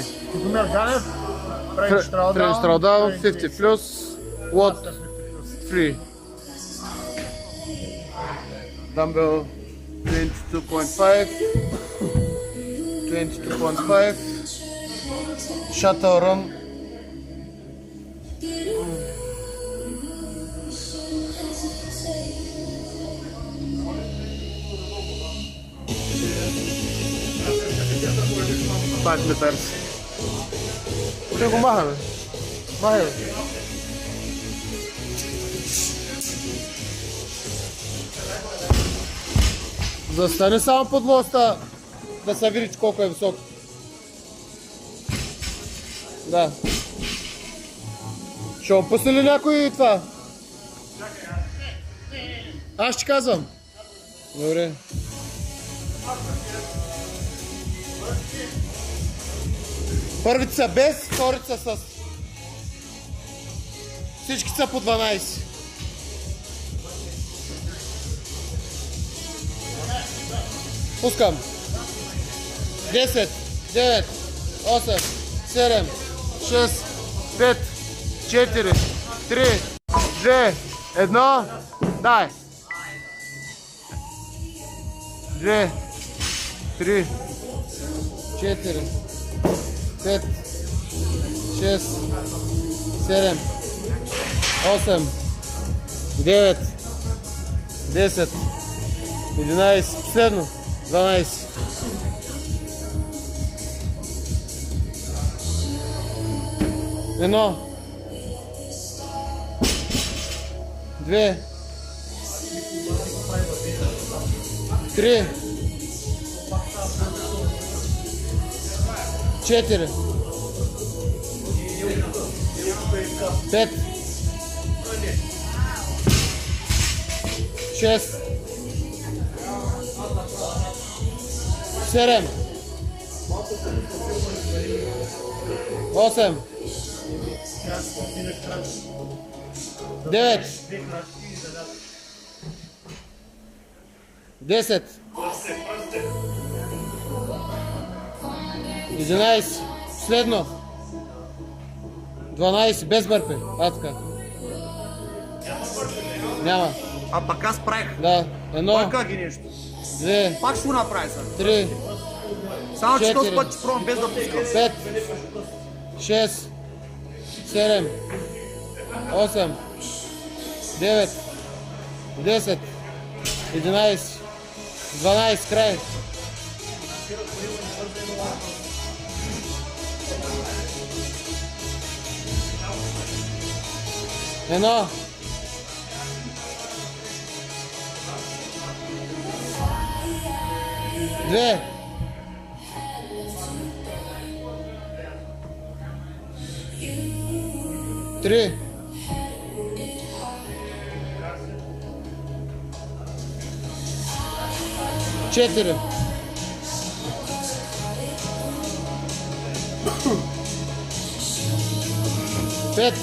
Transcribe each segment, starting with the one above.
Тихомир Ганев, Фредди Страудаун, 50 плюс, what 3. Dumbbell 22.5, 22.5, shuttle run. Five meters. Ще го махаме. Махай. Застани само под моста, да се види колко е високо. Да. Ще опусне ли някой това? Аз ще казвам. Добре. Първите са без, вторите са с. Всички са по 12. Пускам. 10, 9, 8, 7, 6, 5, 4, 3, 2, 1. Дай. 2, 3, 4, 5, 6, 7, 8, 9, 10, 11, последно, 12. Едно, две, три, 4, 5, 6, 7, 8, 9, 10, 11, следно, 12, без бърпи, така. Няма. А пък аз правих. Да, едно, Пъка ги нещо. две, Пак ще го направи са. три, Само че този 4, път ще пробвам без да пускам. 5, 6, 7, 8, 9, 10, 11, 12, край. Едно. Две. Три. Четири. Пет.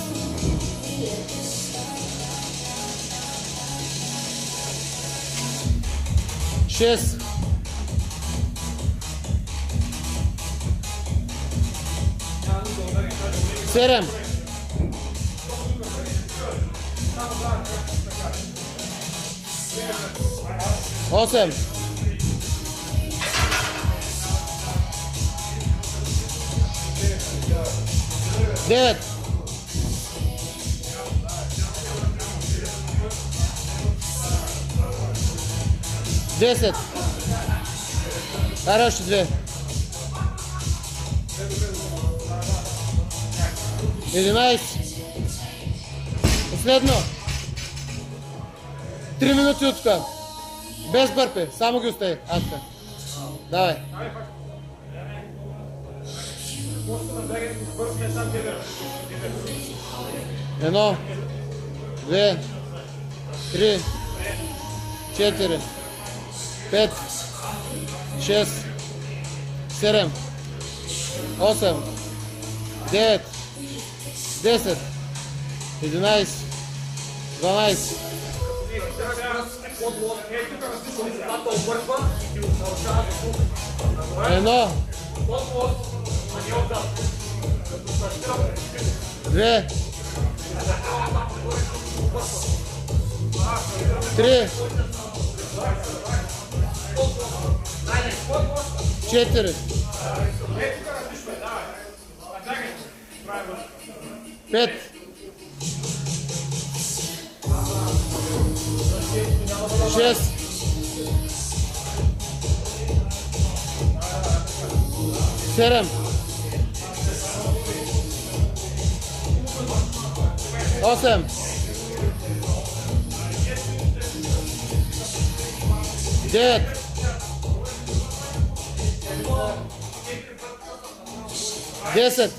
Шест. Седем. 8. 9. 10. Караш 2. 11. Последно. 3 минути от тук. Без бърпи. Само ги остави. Аска. Давай. Едно. 2. 3. 4. 5. 6. 7. 8. 9. 10. 11. 12. Едно. 2, 3, 4, 5, 6, 7, 8, 9, 10.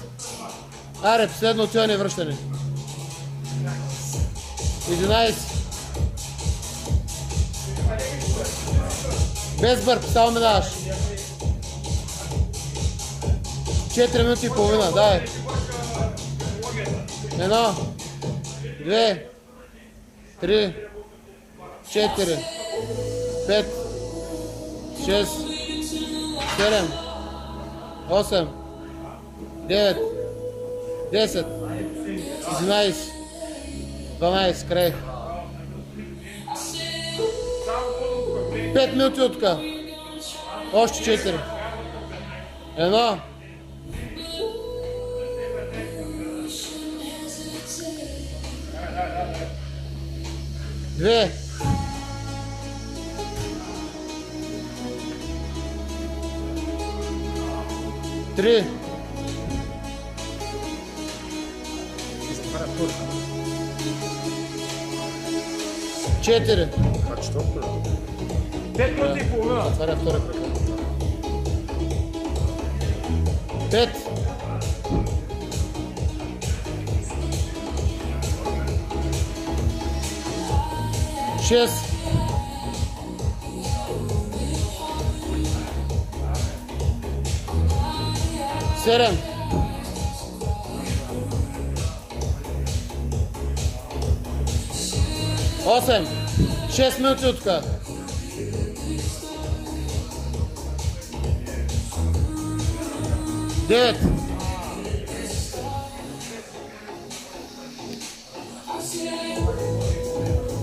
Аре, последно отиване и връщане. 11. Без бърп, само минаваш. 4 минути и половина, дай. 1, 2, 3, 4, 5, 6, 7, 8, 9, 10, 11, 12, край. 5 минути от тук. Още 4. 1. Две. Три. Четири. 5 минути и половина. Отваря втора кръг. 5. 6. 7. 8. 6 минути от тук. 9.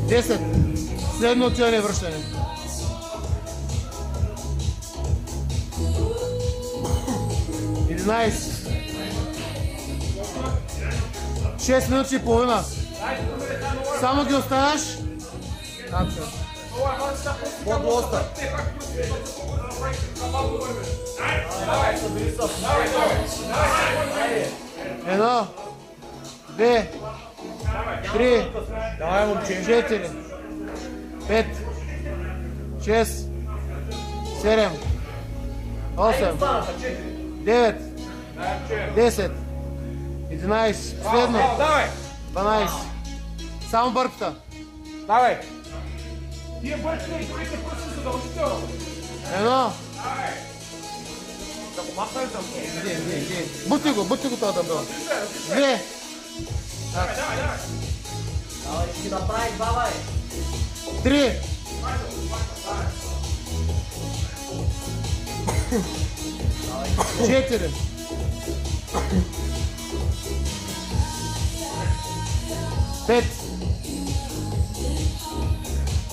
10. Следно отиване и връщане. 11. 6 минути и половина. Само ги оставаш. По-доста. 1, 2, 3, 4, 5, 6, 7, 8, 9, 10, 11, последно, 12. Само бърката. Давай. Тия бърките и другите пръсти задължително. 1. Да го махнем за Бути го това дъмбел. 2. Давай, ще направи, давай. 3. 4. 5.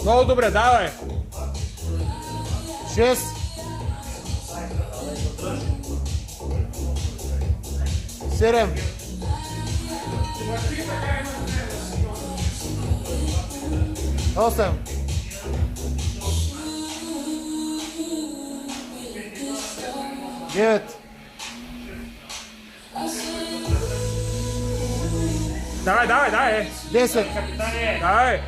Много добре, давай. 6. 7. 8. 9. Давай. 10. Давай.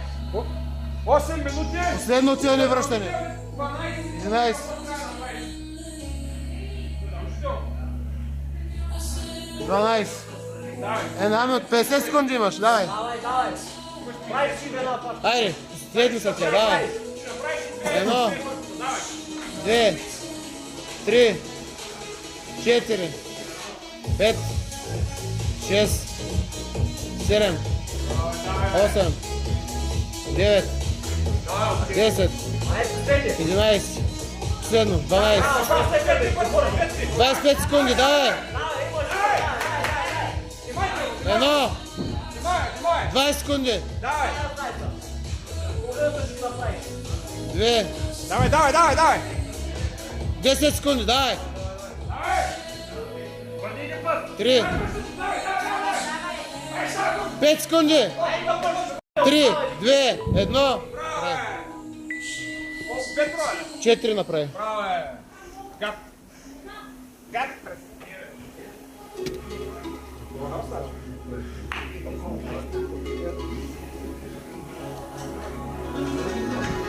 8 минути. Последно отиване и връщане. 11. 12. Една минута, 50 секунди имаш, давай. Давай. Прави си веднага пак. Айде, следни са тя, давай. 1, 2, 3, 4, 5, 6, 7, 8, 9, 10, 11, последно, 12, 25 секунди, давай! Едно. Снимай! 20 секунди. Давай! Половината ще направиш. 2. Давай! 10 секунди, давай. Върни един път. 3. 5 секунди. 3, 2, 1. Браво е! Колко? 5 броя? 4 направи. Браво е! Гад! Гад!